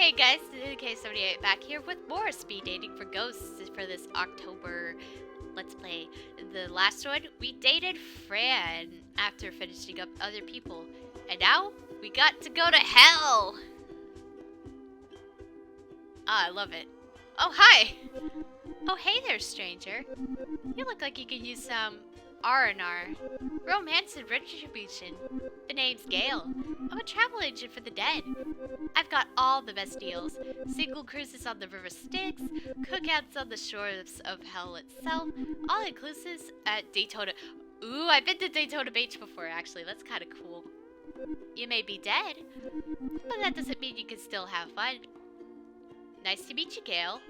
Hey guys, K78 back here with more speed dating for ghosts for this October Let's Play. The last one, we dated Fran after finishing up other people. And now, we got to go to hell! Ah, I love it. Oh, hi! Oh, hey there, stranger. You look like you could use some R&R. Romance and retribution. The name's Gail. I'm a travel agent for the dead. I've got all the best deals. Single cruises on the River Styx, cookouts on the shores of hell itself, all inclusives at Daytona. Ooh, I've been to Daytona Beach before, actually. That's kind of cool. You may be dead, but that doesn't mean you can still have fun. Nice to meet you, Gail.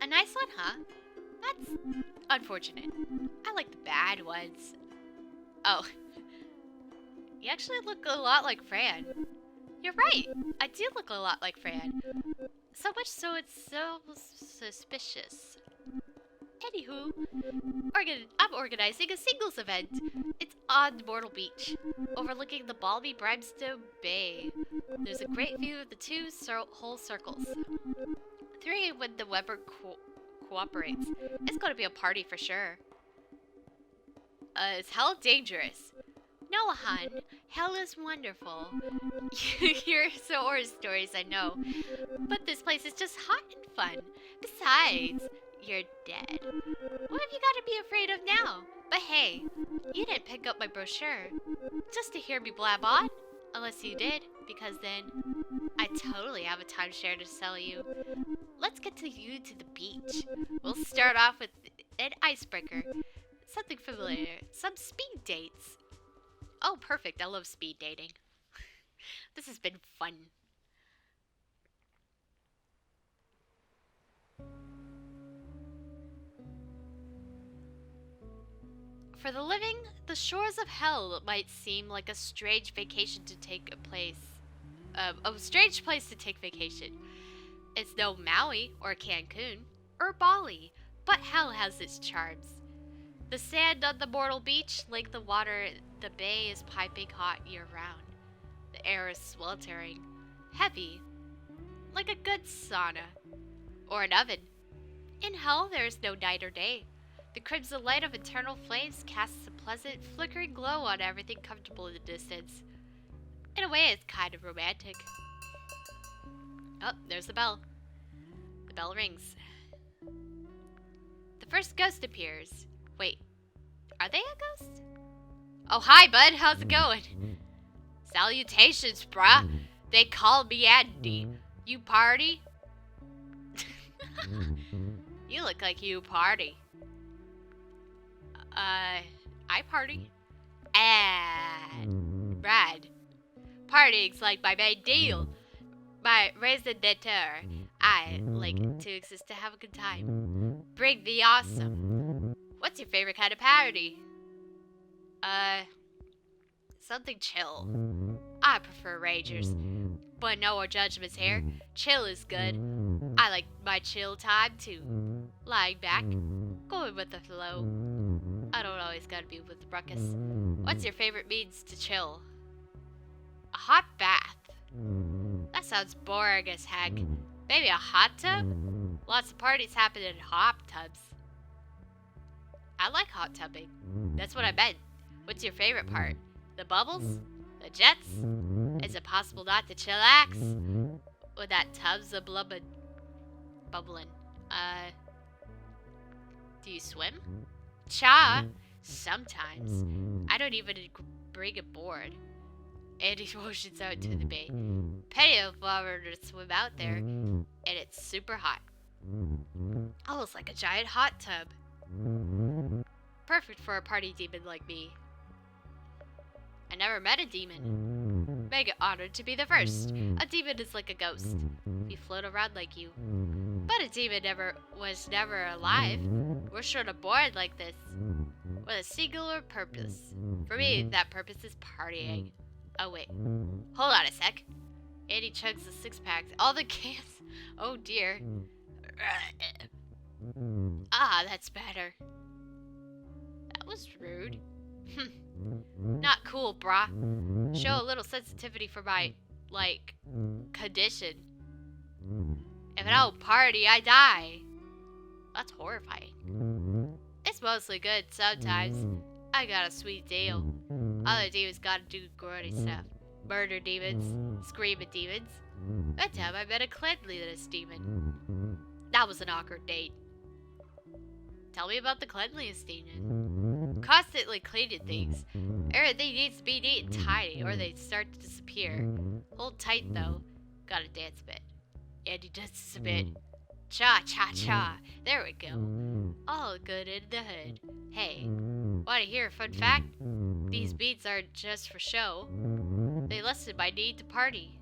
A nice one, huh? That's unfortunate. I like the bad ones. Oh. You actually look a lot like Fran. You're right. I do look a lot like Fran. So much so it's so suspicious. Anywho, I'm organizing a singles event. It's on Mortal Beach, overlooking the balmy Brimstone Bay. There's a great view of the two whole circles. 3 when the Weber cooperates. It's going to be a party for sure. Is hell dangerous? No, hun. Hell is wonderful. You hear some horror stories, I know. But this place is just hot and fun. Besides, you're dead. What have you got to be afraid of now? But hey, you didn't pick up my brochure. Just to hear me blab on? Unless you did, because then I totally have a timeshare to sell you. Let's get you to the beach. We'll start off with an icebreaker. Something familiar. Some speed dates. Oh, perfect. I love speed dating. This has been fun. For the living, the shores of hell might seem like a strange vacation to take place. A strange place to take vacation. It's no Maui or Cancun or Bali, but hell has its charms. The sand on the Mortal Beach, like the water, the bay is piping hot year-round. The air is sweltering, heavy, like a good sauna, or an oven. In hell, there is no night or day. The crimson light of eternal flames casts a pleasant, flickering glow on everything comfortable in the distance. In a way, it's kind of romantic. Oh, there's the bell. The bell rings. The first ghost appears. Wait, are they a ghost? Oh, hi, bud. How's it going? Salutations, bruh. They call me Andy. You party? You look like you party. I party. And Brad. Partying's like my main deal. My raison d'etre. I like to exist to have a good time. Bring the awesome. What's your favorite kind of party? Something chill. I prefer ragers. But no judgments here. Chill is good. I like my chill time too. Lying back, going with the flow. I don't always gotta be with the ruckus. What's your favorite means to chill? A hot bath. That sounds boring as heck. Maybe a hot tub? Lots of parties happen in hot tubs. I like hot tubbing. That's what I meant. What's your favorite part? The bubbles? The jets? Is it possible not to chillax? With that tub's a bubbling. Do you swim? Cha? Sometimes. I don't even bring a board. Andy motions out to the bay. Plenty of water to swim out there, and it's super hot. Almost like a giant hot tub. Perfect for a party demon like me. I never met a demon. Mega honored to be the first. A demon is like a ghost. We float around like you. But a demon was never alive. We're sort of born like this. With a singular purpose. For me, that purpose is partying. Oh wait. Hold on a sec. Andy chugs the 6-pack. All the cans. Oh dear. Ah, that's better. That was rude. Not cool, brah. Show a little sensitivity for my, condition. If I don't party, I die. That's horrifying. It's mostly good sometimes. I got a sweet deal. Other demons gotta do grody stuff. Murder demons, screaming demons. That time I met a cleanliness demon. That was an awkward date. Tell me about the cleanliness demon. Constantly cleaning things. Everything needs to be neat and tidy or they start to disappear. Hold tight though. Gotta dance a bit. And he dances a bit. Cha-cha-cha. There we go. All good in the hood. Hey, wanna hear a fun fact? These beats aren't just for show. They lessen my need to party.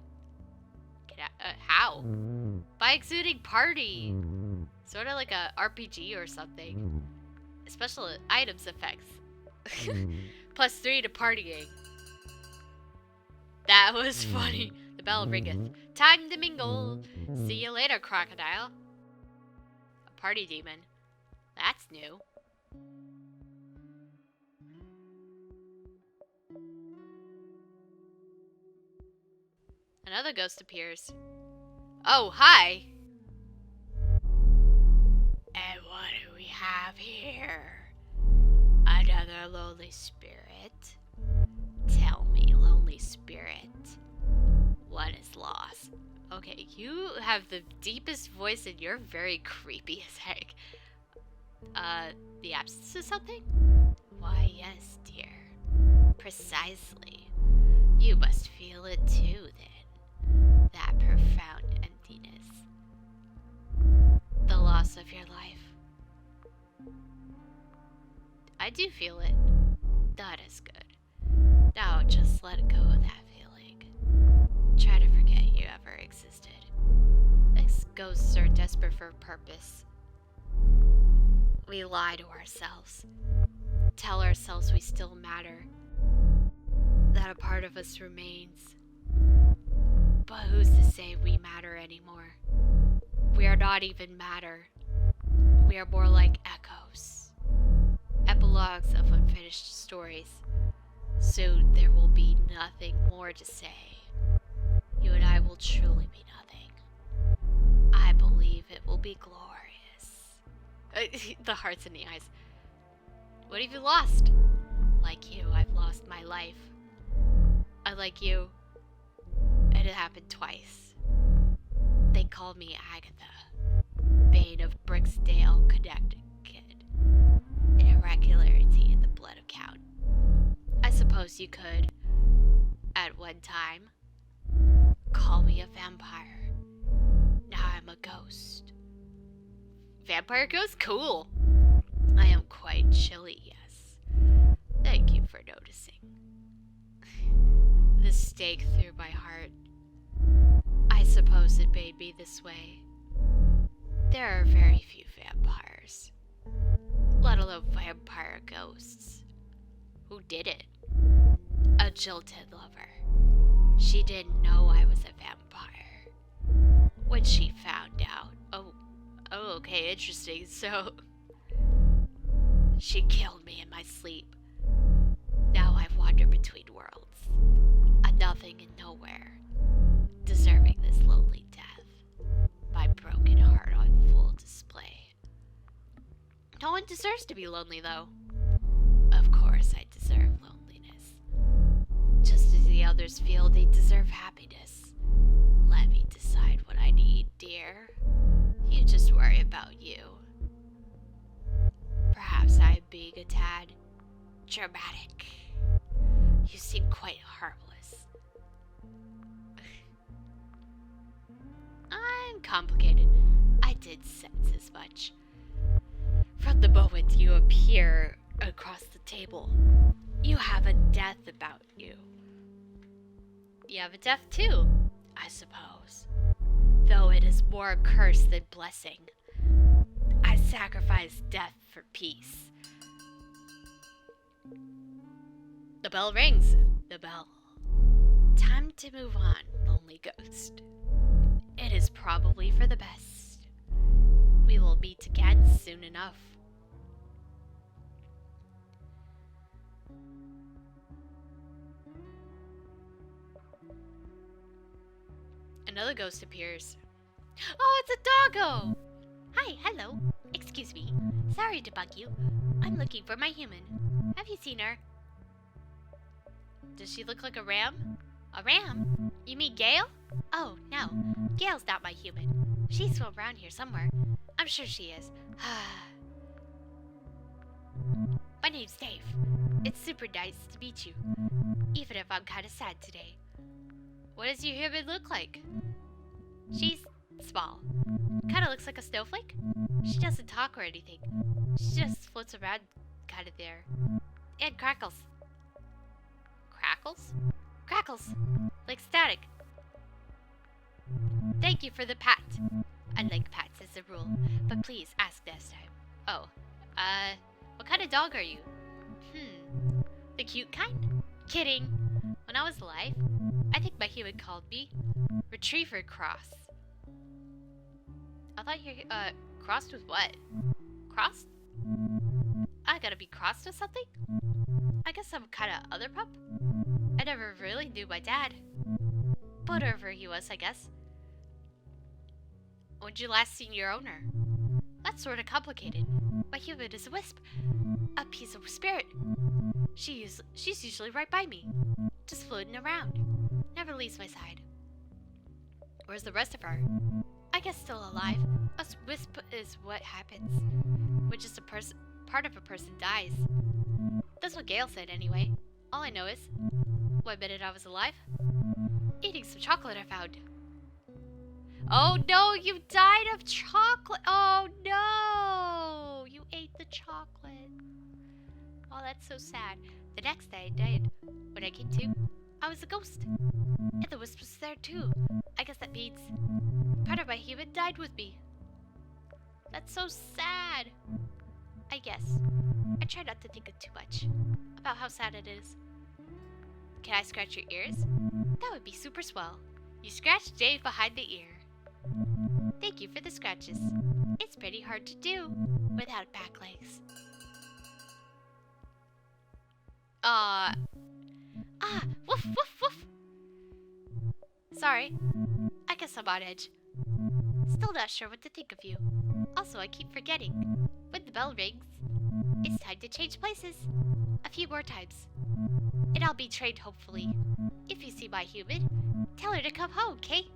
How? By exuding party. Sort of like a RPG or something. Special items effects. +3 to partying. That was funny. The bell ringeth. Time to mingle. See you later, crocodile. A party demon. That's new. Another ghost appears. Oh, hi! And what do we have here? Another lonely spirit? Tell me, lonely spirit, what is lost? Okay, you have the deepest voice and you're very creepy as heck. The absence of something? Why, yes, dear. Precisely. You must feel it too, then. That profound emptiness. The loss of your life. I do feel it. That is good. Now just let go of that feeling. Try to forget you ever existed. Ghosts are desperate for purpose. We lie to ourselves. Tell ourselves we still matter. That a part of us remains. But who's to say we matter anymore? We are not even matter. We are more like echoes. Epilogues of unfinished stories. Soon there will be nothing more to say. You and I will truly be nothing. I believe it will be glorious. The hearts in the eyes. What have you lost? Like you, I've lost my life. I like you. And it happened twice. They called me Agatha, Bane of Bricksdale, Connecticut. An irregularity in the blood account. I suppose you could, at one time, call me a vampire. Now I'm a ghost. Vampire ghost? Cool. I am quite chilly, yes. Thank you for noticing. The stake through my heart. I suppose it made me this way. There are very few vampires, let alone vampire ghosts. Who did it? A jilted lover. She didn't know I was a vampire. When she found out, oh, okay, interesting. So, she killed me in my sleep. Now I wander between worlds, a nothing and nowhere, deserving this lonely death. My broken heart on full display. No one deserves to be lonely, though. Of course I deserve loneliness. Just as the others feel they deserve happiness. Let me decide what I need, dear. You just worry about you. Perhaps I'm being a tad dramatic. You seem quite harmless. I'm complicated. I did sense as much. From the moment you appear across the table, you have a death about you. You have a death too, I suppose. Though it is more a curse than blessing. I sacrifice death for peace. The bell rings. The bell. Time to move on, lonely ghost. It is probably for the best. We will meet again soon enough. Another ghost appears. Oh, it's a doggo! Hi, hello. Excuse me. Sorry to bug you. I'm looking for my human. Have you seen her? Does she look like a ram? A ram? You mean Gale? Oh, no. Gale's not my human. She's from around here somewhere. I'm sure she is. My name's Dave. It's super nice to meet you, even if I'm kind of sad today. What does your human look like? She's small. Kind of looks like a snowflake. She doesn't talk or anything. She just floats around kind of there. And crackles. Crackles? Crackles! Like static. Thank you for the pat. I like pats as a rule, but please ask next time. Oh, what kind of dog are you? The cute kind? Kidding. When I was alive, I think my human called me Retriever Cross. I thought you're, crossed with what? Crossed? I gotta be crossed with something? I guess I'm kinda other pup? I never really knew my dad. Whatever he was, I guess. When'd you last see your owner? That's sorta complicated. My human is a wisp. A piece of spirit. She's usually right by me. Just floating around. Never leaves my side. Where's the rest of her? I guess still alive. A wisp is what happens when just part of a person dies. That's what Gale said anyway. All I know is, one minute I was alive, eating some chocolate I found. Oh no, you died of chocolate! Oh no! You ate the chocolate. Oh, that's so sad. The next day I died. When I came to, I was a ghost. And the wisp was there too. I guess that means part of my human died with me. That's so sad. I guess. I try not to think of too much about how sad it is. Can I scratch your ears? That would be super swell. You scratched Dave behind the ear. Thank you for the scratches. It's pretty hard to do without back legs. Woof, woof, woof. Sorry. I guess I'm on edge. Still not sure what to think of you. Also, I keep forgetting. When the bell rings, it's time to change places. A few more times. And I'll be trained, hopefully. If you see my human, tell her to come home, Kate.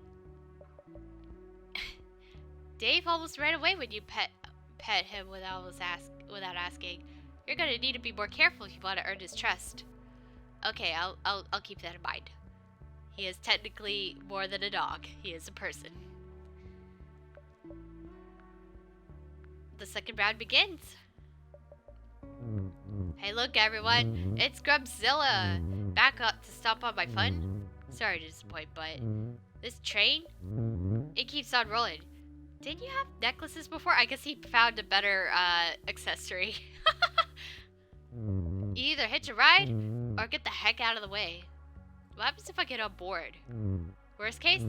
Dave almost ran away when you pet him without asking. You're gonna need to be more careful if you want to earn his trust. Okay, I'll keep that in mind. He is technically more than a dog. He is a person. The second round begins. Hey, look, everyone. It's Grubzilla. Back up to stomp on my fun. Sorry to disappoint, but this train, it keeps on rolling. Didn't you have necklaces before? I guess he found a better accessory. You either hitch a ride or get the heck out of the way. What happens if I get on board? Worst case,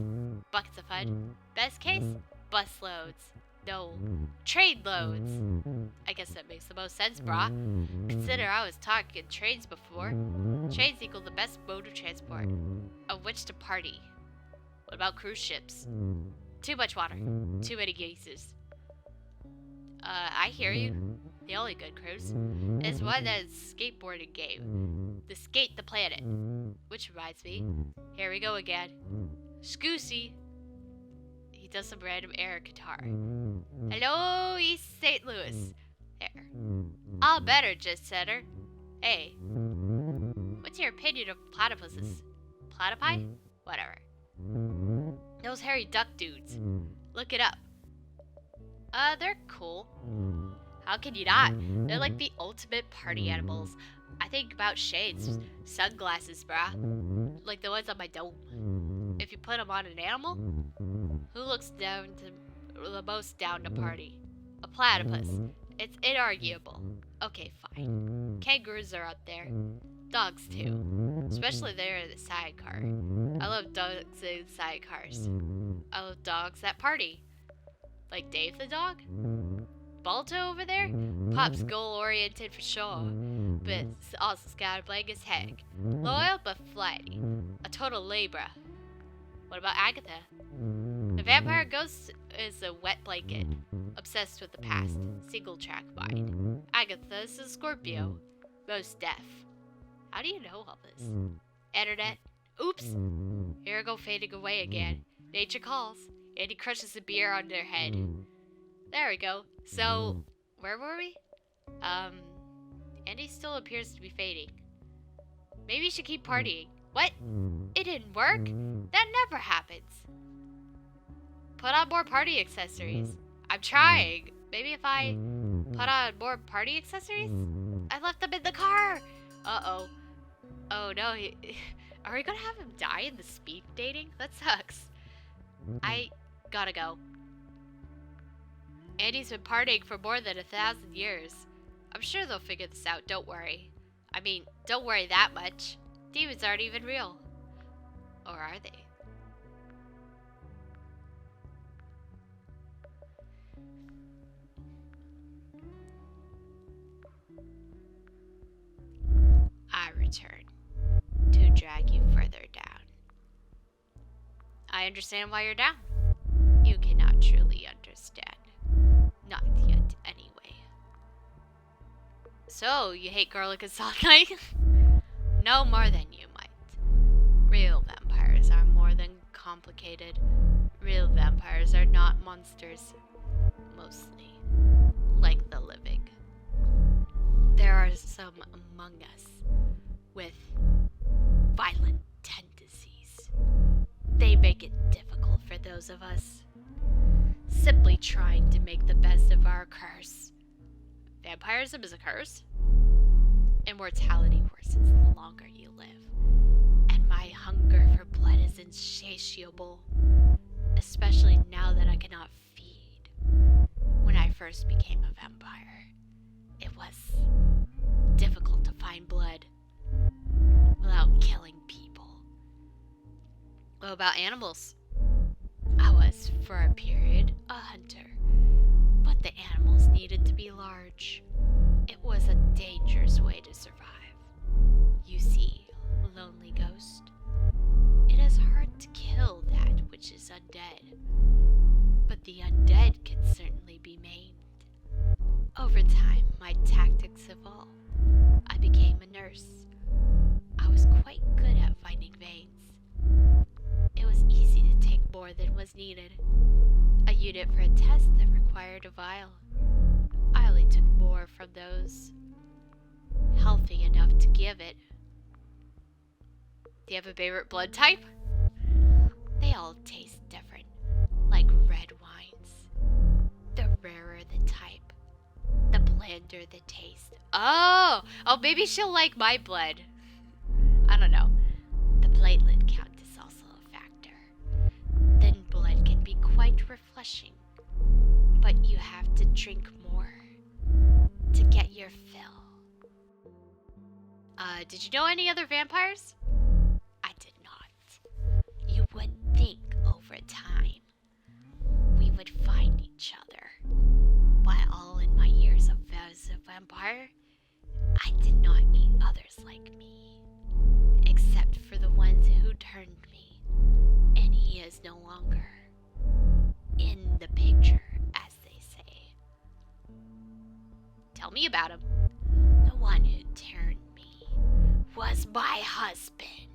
buckets of fun. Best case, bus loads. No, train loads. I guess that makes the most sense, brah. Consider I was talking trains before. Trains equal the best mode of transport, of which to party. What about cruise ships? Too much water. Too many geysers. I hear you. The only good cruise is one that is a skateboarding game. The Skate the Planet. Which reminds me, here we go again. Scoosy. He does some random air guitar. Hello, East St. Louis. There. All better, Jet Setter. Hey. What's your opinion of platypuses? Platypi? Whatever. Those hairy duck dudes. Look it up. They're cool. How can you not? They're like the ultimate party animals. I think about shades. Sunglasses, brah. Like the ones on my dome. If you put them on an animal, who looks the most down to party? A platypus. It's inarguable. Okay, fine. Kangaroos are up there. Dogs too. Especially there in the sidecar. I love dogs in sidecars. I love dogs that party. Like Dave the dog? Balto over there? Pop's goal-oriented for sure, but also scatterbrained as heck. Loyal but flighty. A total Libra. What about Agatha? The vampire ghost is a wet blanket, obsessed with the past, single track mind. Agatha is a Scorpio, most deaf. How do you know all this? Internet. Oops! Here I go fading away again. Nature calls. Andy crushes a beer on their head. There we go. So, where were we? Andy still appears to be fading. Maybe you should keep partying. What? It didn't work? That never happens. Put on more party accessories. I'm trying. Maybe if I put on more party accessories? I left them in the car. Uh-oh. Oh no, are we gonna have him die in the speed dating? That sucks. I gotta go. Andy's been partying for more than 1,000 years. I'm sure they'll figure this out, don't worry. I mean, don't worry that much. Demons aren't even real. Or are they? I return to drag you further down. I understand why you're down. You cannot truly understand. Not yet, anyway. So, you hate garlic and salt night? No more than you might. Real vampires are more than complicated. Real vampires are not monsters. Mostly. Like the living. There are some among us with violent tendencies. They make it difficult for those of us simply trying to make the best of our curse. Vampirism is a curse? Immortality worsens the longer you live, and my hunger for blood is insatiable, especially now that I cannot feed. When I first became a vampire, it was difficult to find blood without killing people. What about animals? I was, for a period, a hunter, but the animals needed to be large. It was a dangerous way to survive. You see, lonely ghost, it is hard to kill that which is undead, but the undead can certainly be maimed. Over time, my tactics evolved. I became a nurse. I was quite good at finding veins. It was easy to take more than was needed. A unit for a test that required a vial. I only took more from those healthy enough to give it. Do you have a favorite blood type? They all taste different, like red wines. The rarer the type, the blander the taste. Oh, maybe she'll like my blood. I don't know. The platelet count is also a factor. Thin blood can be quite refreshing, but you have to drink more to get your fill. Did you know any other vampires? I did not. You would think over time we would find each other. While all in my years as a vampire, I did not meet others like me, except for the ones who turned me, and he is no longer in the picture, as they say. Tell me about him. The one who turned me was my husband.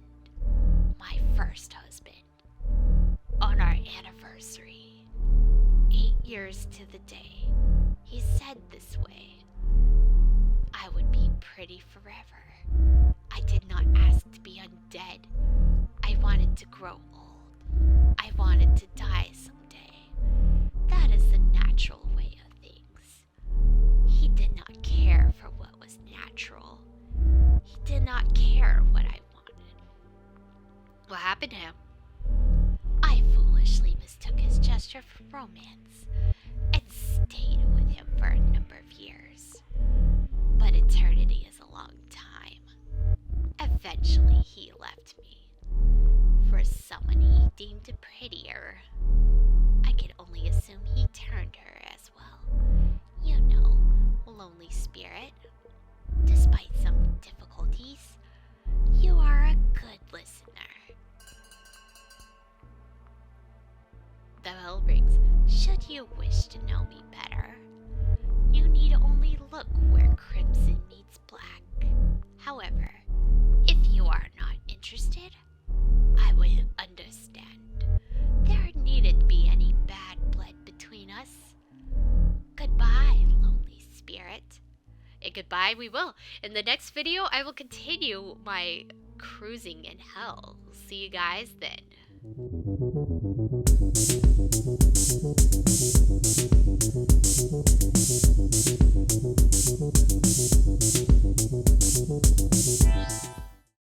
My first husband. On our anniversary. 8 years to the day. He said this way. I would be pretty forever. I did not ask to be undead. I wanted to grow old. I wanted to die someday. That is the natural way of things. He did not care for what was natural. He did not care what I wanted. What happened to him? I foolishly mistook his gesture for romance and stayed with him for a number of years. But eternity is a long time. Eventually he left me for someone he deemed prettier. I could only assume he turned her as well. You know, lonely spirit. Despite some difficulties, you are a good listener. the bell rings. Should you wish to know me better, you need only look where crimson meets black. However, if you are not interested, I will understand. There needn't be any bad blood between us. Goodbye, lonely spirit. And goodbye we will. In the next video, I will continue my cruising in hell. See you guys then.